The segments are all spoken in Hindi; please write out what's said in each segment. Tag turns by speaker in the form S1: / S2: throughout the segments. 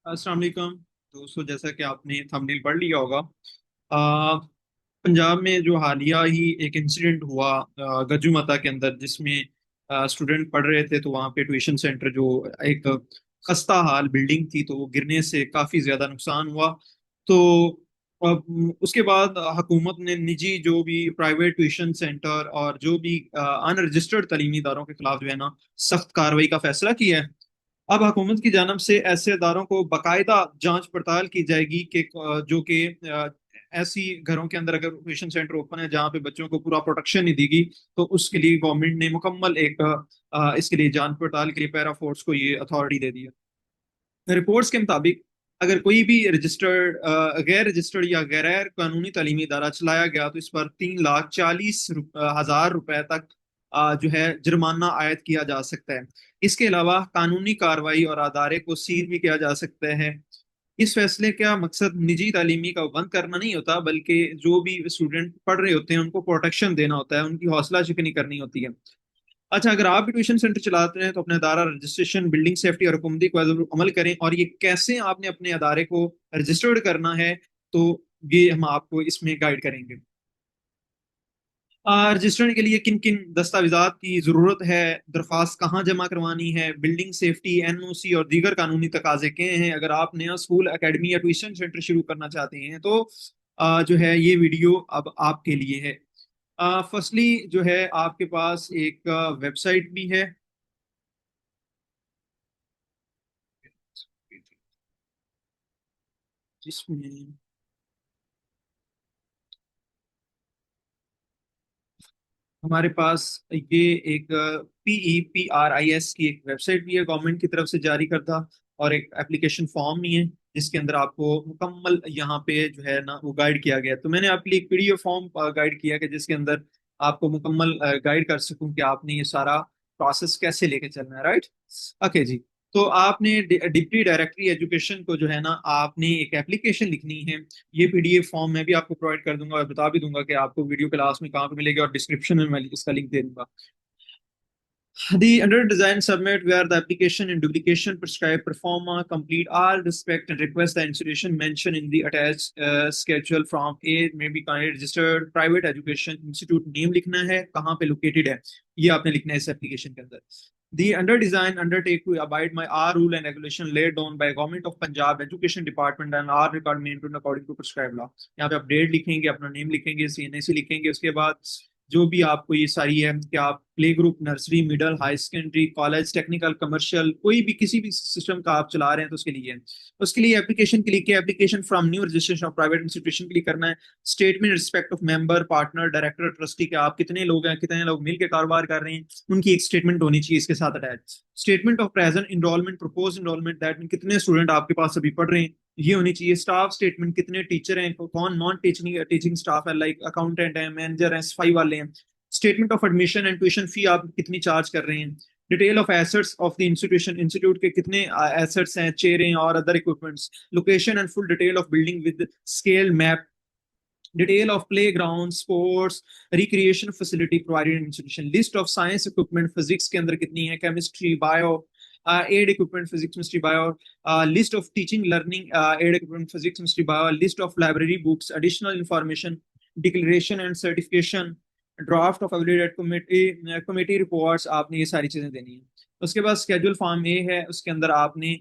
S1: अस्सलाम वालेकुम दोस्तों। जैसा कि आपने थंबनेल पढ़ लिया होगा, आ, पंजाब में जो हालिया ही एक इंसिडेंट हुआ गज्जू के अंदर, जिसमें स्टूडेंट पढ़ रहे थे। तो वहाँ पे ट्यूशन सेंटर जो एक खस्ता हाल बिल्डिंग थी, तो वो गिरने से काफ़ी ज़्यादा नुकसान हुआ। तो उसके बाद हुकूमत ने निजी जो भी प्राइवेट ट्यूशन सेंटर और जो भी अनरजिस्टर्ड तालीमी इदारों के खिलाफ जो है ना, सख्त कार्रवाई का फैसला किया है। अब हुकूमत की जानब से ऐसे इदारों को बाकायदा जांच पड़ताल की जाएगी कि जो कि ऐसी घरों के अंदर अगर ट्यूशन सेंटर ओपन है जहाँ पे बच्चों को पूरा प्रोटेक्शन नहीं देगी, तो उसके लिए गवर्नमेंट ने मुकम्मल एक इसके लिए जांच पड़ताल के लिए पैरा फोर्स को ये अथॉरिटी दे दी है। रिपोर्ट्स के मुताबिक अगर कोई भी रजिस्टर्ड गैर रजिस्टर्ड या गैर कानूनी तालीमी इदारा चलाया गया, तो इस पर 3,40,000 रुपए तक जो है जुर्माना आयद किया जा सकता है। इसके अलावा कानूनी कार्रवाई और अदारे को सील भी किया जा सकता है। इस फैसले का मकसद निजी तालीमी का बंद करना नहीं होता, बल्कि जो भी स्टूडेंट पढ़ रहे होते हैं उनको प्रोटेक्शन देना होता है, उनकी हौसला शिकनी करनी होती है। अच्छा, अगर आप भी ट्यूशन सेंटर चलाते हैं तो अपने अदारा रजिस्ट्रेशन, बिल्डिंग सेफ्टी और हुकूमती कायदों पर अमल करें। और ये कैसे आपने अपने अदारे को रजिस्टर्ड करना है, तो ये हम आपको इसमें गाइड करेंगे। रजिस्ट्रेशन के लिए किन किन दस्तावेजात की जरूरत है, दरख्वास्त कहाँ जमा करवानी है, बिल्डिंग सेफ्टी, एनओसी और दीगर कानूनी तकाजे क्या हैं। अगर आप नया स्कूल, एकेडमी या ट्यूशन सेंटर शुरू करना चाहते हैं, तो जो है ये वीडियो अब आपके लिए है। फर्स्टली जो है आपके पास एक वेबसाइट भी है, जिसमें हमारे पास ये एक PEPRIS की एक वेबसाइट भी है, गवर्नमेंट की तरफ से जारी करता। और एक एप्लीकेशन फॉर्म भी है, जिसके अंदर आपको मुकम्मल यहाँ पे जो है ना वो गाइड किया गया है। तो मैंने आपके लिए एक PDF फॉर्म गाइड किया कि जिसके अंदर आपको मुकम्मल गाइड कर सकूं कि आपने ये सारा प्रोसेस कैसे लेके चलना है। राइट, ओके जी। तो आपने डिप्टी डायरेक्टरी एजुकेशन को जो है ना, आपने एक एप्लीकेशन लिखनी है। ये PDF फॉर्म मैं भी आपको प्रोवाइड कर दूंगा और बता भी दूंगा कि आपको वीडियो के लास्ट में कहाँ पे मिलेगी, और डिस्क्रिप्शन में मैं इसका लिंक दे दूंगा। The under design submit where the application and duplication prescribe performa complete all respect and request the institution mentioned in the attached schedule from A may be kindly registered private education institute name लिखना है, कहाँ पे located है ये आपने लिखना है इस एप्लीकेशन के अंदर। The under design undertake to abide by our rule and regulation laid down by Government of Punjab Education Department and our record maintained according to prescribed law। यहाँ पे आप डेट लिखेंगे, अपना नेम लिखेंगे, CNAC लिखेंगे। उसके बाद जो भी आपको ये सारी है कि आप play group, nursery, middle, high secondary, college, technical, commercial, कोई भी किसी भी सिस्टम का आप चला रहे हैं, तो उसके लिए उसके लिए एप्लीकेशन के लिए application from new registration of private institution के लिए करना है। Statement respect of member, partner, director, trustee के आप कितने लोग हैं, कितने लोग मिलकर कारोबार कर रहे हैं, उनकी एक स्टेटमेंट होनी चाहिए इसके साथ attach. Statement of present enrolment, propose enrolment, that mean कितने स्टूडेंट आपके पास अभी पढ़ रहे हैं, ये होनी चाहिए। स्टाफ स्टेटमेंट, कितने टीचर हैं, कौन नॉन टीचिंग टीचिंग स्टाफ है, लाइक अकाउंटेंट है, मैनेजर है, सफाई वाले हैं। Statement of admission and tuition fee, आप कितनी चार्ज कर रहे हैं। Detail of assets of the institution, institute के कितने एसेट्स हैं, चेयरें और other equipments. Location and full detail of building with scale map. Detail of play ground, sports, recreation facility provided institution. List of science equipment, physics के अंदर कितनी है, chemistry, bio aid equipment, physics, chemistry, bio. List of teaching learning aid equipment, physics, chemistry, bio. List of library books, additional information, declaration and certification, draft of every date committee, committee reports, आपने ये सारी चीजें देनी है। उसके बाद स्केड्यूल फॉर्म ए है, उसके अंदर आपने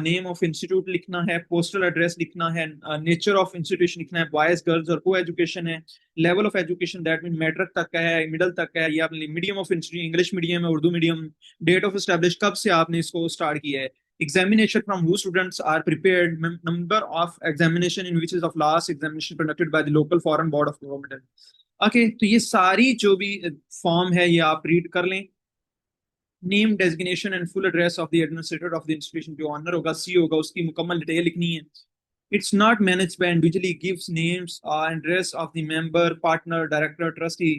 S1: नेम ऑफ इंस्टीट्यूट लिखना है, पोस्टल एड्रेस लिखना है, नेचर ऑफ इंस्टीट्यूशन लिखना है, बॉयज गर्ल्स और को एजुकेशन है। Level of education, that mean matric तक का है, मिडिल तक का है, या medium of institute English medium है, Urdu medium. Date of establish, कब से आपने इसको स्टार्ट किया है। Examination from who students are prepared, number of examination in which is of last examination conducted by the local foreign board of government. Okay, तो ये सारी जो भी फॉर्म है ये आप रीड कर लें। Name, designation and full address of the administrator of the institution, जो ऑनर होगा, सी होगा, उसकी मुकम्मल डिटेल लिखनी है। It's not manage by individually, gives names and address of the member, partner, director, trustee.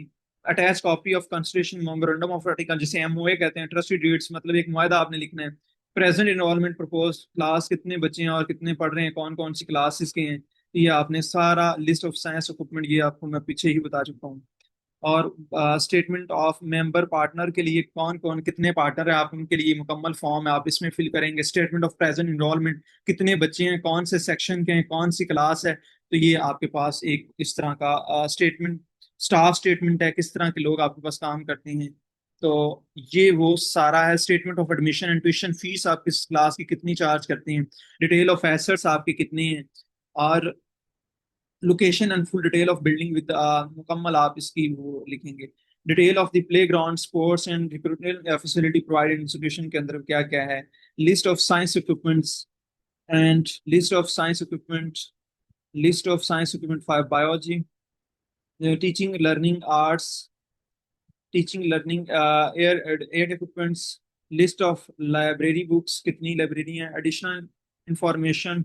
S1: Attach copy of constitution memorandum of article, जिसे MOA कहते हैं। ट्रस्टी डीड्स, मतलब एक मुआहदा आपने लिखना है। प्रेजेंट इनरोलमेंट प्रपोज, क्लास कितने बच्चे हैं और कितने पढ़ रहे हैं, कौन कौन सी क्लासेस के हैं, ये आपने सारा। लिस्ट ऑफ साइंस इक्विपमेंट, ये आपको मैं पीछे ही बता चुका हूँ। और स्टेटमेंट ऑफ मेंबर पार्टनर के लिए कौन कौन कितने पार्टनर है आप उनके लिए मुकम्मल फॉर्म है, आप इसमें फिल करेंगे। स्टेटमेंट ऑफ प्रेजेंट इनरोलमेंट, कितने बच्चे हैं, कौन से सेक्शन के हैं, कौन सी क्लास है। तो ये आपके पास एक इस तरह का स्टेटमेंट, स्टाफ स्टेटमेंट है, किस तरह के लोग आपके पास काम करते हैं। तो ये वो सारा है। Statement of admission and tuition fees, आप किस क्लास की कितनी चार्ज करते हैं। डिटेल ऑफ एसेट्स आपके कितने हैं। और location and full detail of building with मुकम्मल आप इसकी वो लिखेंगे। Detail of the play ground sports and recruitment facility provided institution के अंदर क्या क्या है। List of science equipments and list of science equipment, list of science equipment for biology, teaching learning arts, teaching learning air air equipments, list of library books, कितनी लाइब्रेरी हैं, एडिशनल इंफॉर्मेशन,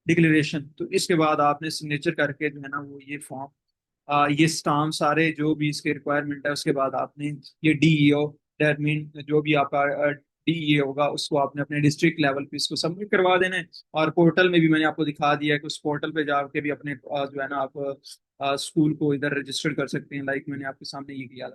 S1: डिक्लेरेशन। तो इसके बाद आपने सिग्नेचर करके जो है ना वो ये फॉर्म, ये स्टाम्प सारे जो भी इसके रिक्वायरमेंट है, उसके बाद आपने ये डीईओ, दैट मीन जो भी आपका डीईए होगा उसको आपने अपने डिस्ट्रिक्ट लेवल पे इसको सबमिट करवा देना है। और पोर्टल में भी मैंने आपको दिखा दिया है कि उस पोर्टल पे जाके भी अपने जो है ना आप स्कूल को इधर रजिस्टर कर सकते हैं, लाइक मैंने आपके सामने ये किया।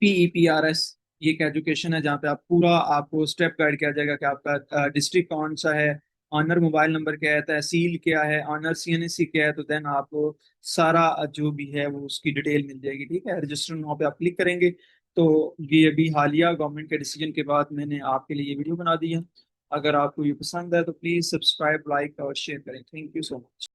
S1: PEPRS ये एक एजुकेशन है जहाँ पे आप पूरा आपको स्टेप गाइड किया जाएगा कि आपका डिस्ट्रिक्ट कौन सा है, ऑनर मोबाइल नंबर क्या है, तहसील क्या है, ऑनर CNSC क्या है। तो देन आपको सारा जो भी है वो उसकी डिटेल मिल जाएगी। ठीक है, रजिस्टर नाउ पे आप क्लिक करेंगे। तो ये अभी हालिया गवर्नमेंट के डिसीजन के बाद मैंने आपके लिए ये वीडियो बना दी है। अगर आपको ये पसंद है तो प्लीज़ सब्सक्राइब, लाइक और शेयर करें। Thank you so much.